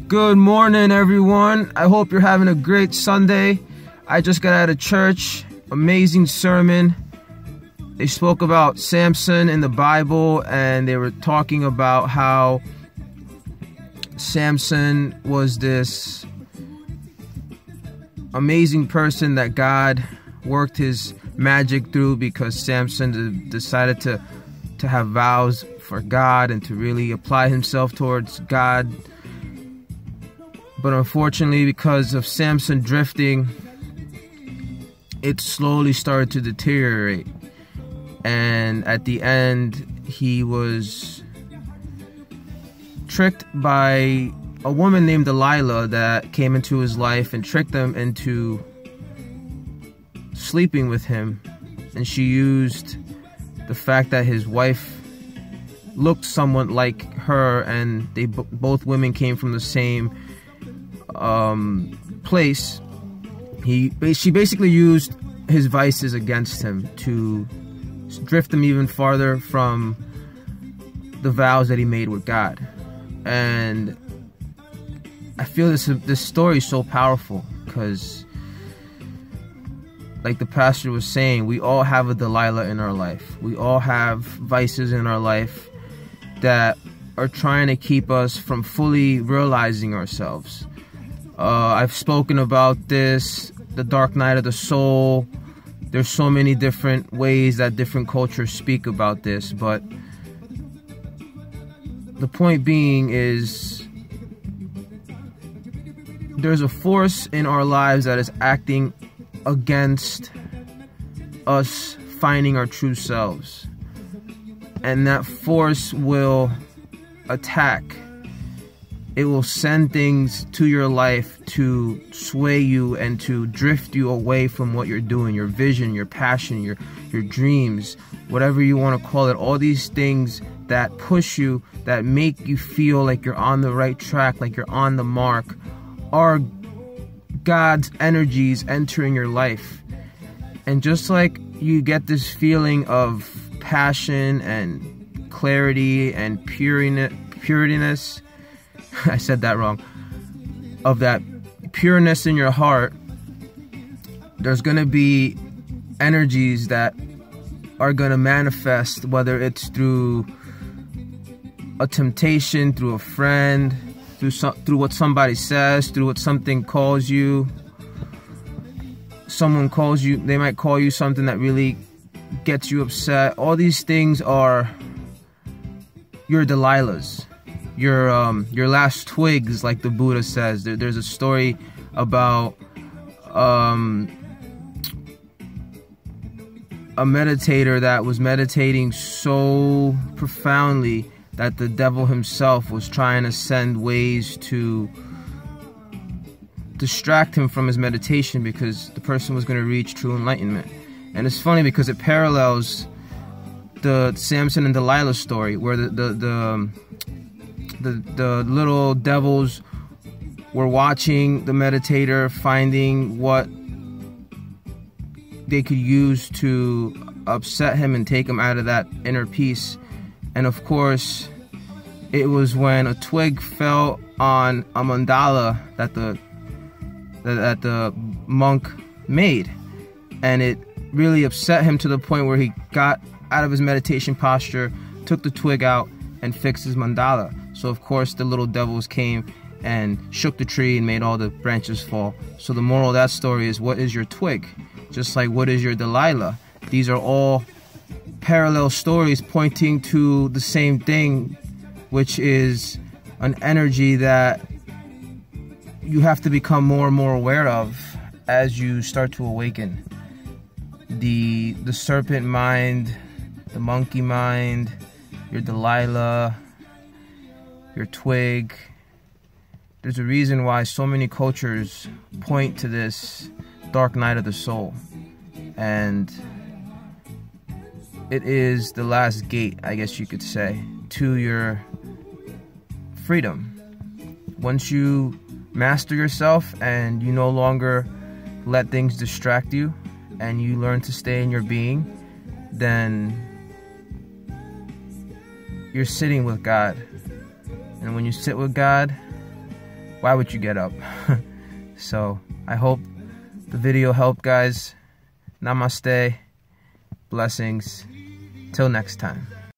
Good morning, everyone. I hope you're having a great Sunday. I just got out of church. Amazing sermon. They spoke about Samson in the Bible, and they were talking about how Samson was this amazing person that God worked his magic through, because Samson decided to have vows for God and to really apply himself towards God. But unfortunately, because of Samson drifting, it slowly started to deteriorate. And at the end, he was tricked by a woman named Delilah that came into his life and tricked him into sleeping with him. And she used the fact that his wife looked somewhat like her, and they both women came from the same place. She basically used his vices against him to drift him even farther from the vows that he made with God. And I feel this story is so powerful because, like the pastor was saying, we all have a Delilah in our life. We all have vices in our life that are trying to keep us from fully realizing ourselves. I've spoken about this, the dark night of the soul. There's so many different ways that different cultures speak about this, but the point being is there's a force in our lives that is acting against us finding our true selves, and that force will attack. It will send things to your life to sway you and to drift you away from what you're doing, your vision, your passion, your dreams, whatever you want to call it. All these things that push you, that make you feel like you're on the right track, like you're on the mark, are God's energies entering your life. And just like you get this feeling of passion and clarity and pureness, I said that wrong, of that pureness in your heart, there's going to be energies that are going to manifest, whether it's through a temptation, through a friend, through what somebody says, through what something calls you. Someone calls you, they might call you something that really gets you upset. All these things are your Delilahs, your last twigs, like the Buddha says. There's a story about a meditator that was meditating so profoundly that the devil himself was trying to send ways to distract him from his meditation, because the person was going to reach true enlightenment. And it's funny because it parallels the Samson and Delilah story, where the little devils were watching the meditator, finding what they could use to upset him and take him out of that inner peace. And of course, it was when a twig fell on a mandala that the monk made, and it really upset him to the point where he got out of his meditation posture, took the twig out, and fixed his mandala. So of course the little devils came and shook the tree and made all the branches fall. So the moral of that story is, what is your twig? Just like, what is your Delilah? These are all parallel stories pointing to the same thing, which is an energy that you have to become more and more aware of as you start to awaken. The serpent mind, the monkey mind, your Delilah, your twig. There's a reason why so many cultures point to this dark night of the soul. And it is the last gate, I guess you could say, to your freedom. Once you master yourself and you no longer let things distract you, and you learn to stay in your being, then you're sitting with God. And when you sit with God, why would you get up? So I hope the video helped, guys. Namaste. Blessings. Till next time.